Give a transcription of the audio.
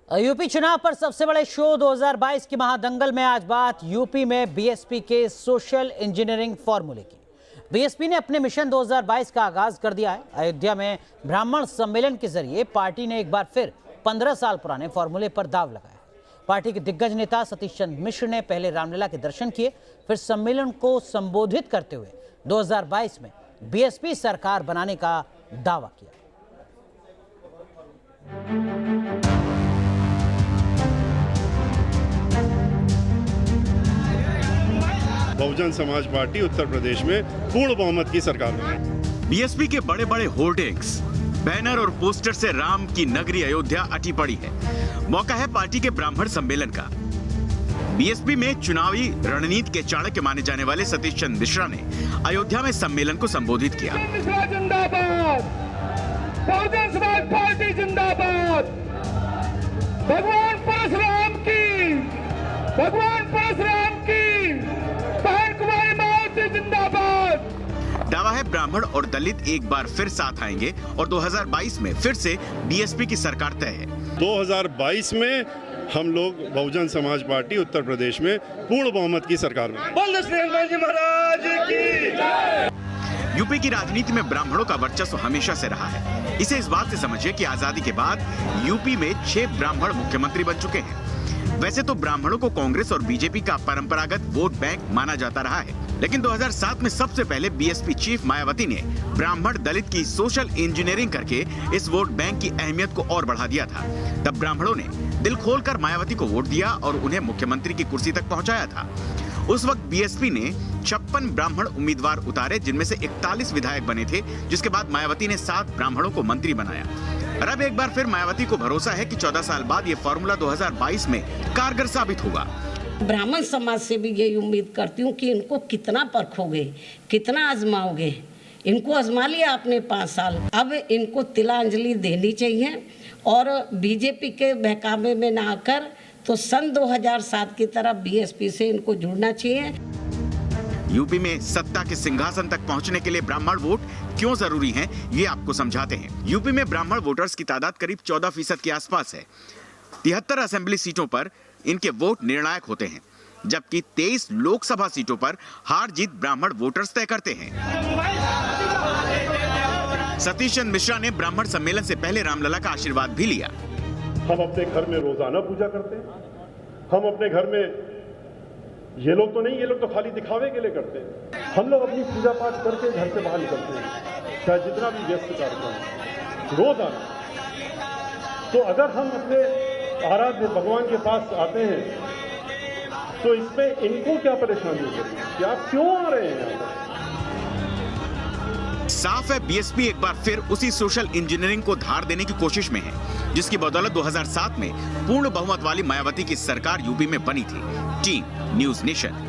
UP चुनाव पर सबसे बड़े शो 2022 की महादंगल में आज बात यूपी में बीएसपी के सोशल इंजीनियरिंग फॉर्मूले की। बीएसपी ने अपने मिशन 2022 का आगाज कर दिया है। अयोध्या में ब्राह्मण सम्मेलन के जरिए पार्टी ने एक बार फिर 15 साल पुराने फॉर्मूले पर दाव लगाया। पार्टी के दिग्गज नेता सतीश चंद्र मिश्र ने पहले रामलला के दर्शन किए, फिर सम्मेलन को संबोधित करते हुए 2022 में बीएसपी सरकार बनाने का दावा किया। बहुजन समाज पार्टी उत्तर प्रदेश में पूर्ण बहुमत की सरकार बनाएगी। बीएसपी के बड़े बड़े होर्डिंग्स, बैनर और पोस्टर से राम की नगरी अयोध्या अटी पड़ी है। मौका है पार्टी के ब्राह्मण सम्मेलन का। बीएसपी में चुनावी रणनीति के चाणक्य माने जाने वाले सतीश चंद्र मिश्रा ने अयोध्या में सम्मेलन को संबोधित किया। जिंदाबाद, बहुजन समाज पार्टी जिंदाबाद, भगवान परशुराम की, भगवान परशुराम की, बहन कुमारी मावती जिंदाबाद। दावा है ब्राह्मण और दलित एक बार फिर साथ आएंगे और 2022 में फिर से बीएसपी की सरकार तय है। 2022 में हम लोग बहुजन समाज पार्टी उत्तर प्रदेश में पूर्ण बहुमत की सरकार बनाएंगे। यूपी की राजनीति में ब्राह्मणों का वर्चस्व हमेशा से रहा है। इसे इस बात से समझिए कि आजादी के बाद यूपी में 6 ब्राह्मण मुख्यमंत्री बन चुके हैं। वैसे तो ब्राह्मणों को कांग्रेस और बीजेपी का परंपरागत वोट बैंक माना जाता रहा है, लेकिन 2007 में सबसे पहले बीएसपी चीफ मायावती ने ब्राह्मण दलित की सोशल इंजीनियरिंग करके इस वोट बैंक की अहमियत को और बढ़ा दिया था। तब ब्राह्मणों ने दिल खोलकर मायावती को वोट दिया और उन्हें मुख्यमंत्री की कुर्सी तक पहुंचाया था। उस वक्त बीएसपी ने 56 ब्राह्मण उम्मीदवार उतारे, जिनमें से 41 विधायक बने थे, जिसके बाद मायावती ने 7 ब्राह्मणों को मंत्री बनाया। और अब एक बार फिर मायावती को भरोसा है कि 14 साल बाद ये फॉर्मूला 2022 में कारगर साबित होगा। ब्राह्मण समाज से भी यही उम्मीद करती हूँ कि इनको कितना परखोगे, कितना आजमाओगे। इनको आजमा लिया आपने 5 साल, अब इनको तिलांजलि देनी चाहिए और बीजेपी के बहकावे में ना आकर तो सन 2007 की तरह बीएसपी से इनको जुड़ना चाहिए। यूपी में सत्ता के सिंहासन तक पहुंचने के लिए ब्राह्मण वोट क्यों जरूरी हैं, ये आपको समझाते हैं। यूपी में ब्राह्मण वोटर्स की तादाद करीब 14% के आसपास है। 73 असेंबली सीटों पर इनके वोट निर्णायक होते हैं, जबकि 23 लोकसभा सीटों पर हार जीत ब्राह्मण वोटर्स तय करते हैं। सतीश चंद्र मिश्रा ने ब्राह्मण सम्मेलन से पहले रामलला का आशीर्वाद भी लिया। हम अपने घर में रोजाना पूजा करते हैं। हम अपने घर में, ये लोग तो नहीं, ये लोग तो खाली दिखावे के लिए करते हैं। हम लोग अपनी पूजा पाठ करके घर से बाहर निकलते हैं, चाहे जितना भी व्यस्त कार्यक्रम रोजाना। तो अगर हम अपने आराध्य भगवान के पास आते हैं तो इसमें इनको क्या परेशानी है कि आप क्यों आ रहे हैं यहाँ पर? साफ है बीएसपी एक बार फिर उसी सोशल इंजीनियरिंग को धार देने की कोशिश में है, जिसकी बदौलत 2007 में पूर्ण बहुमत वाली मायावती की सरकार यूपी में बनी थी। Team news nation.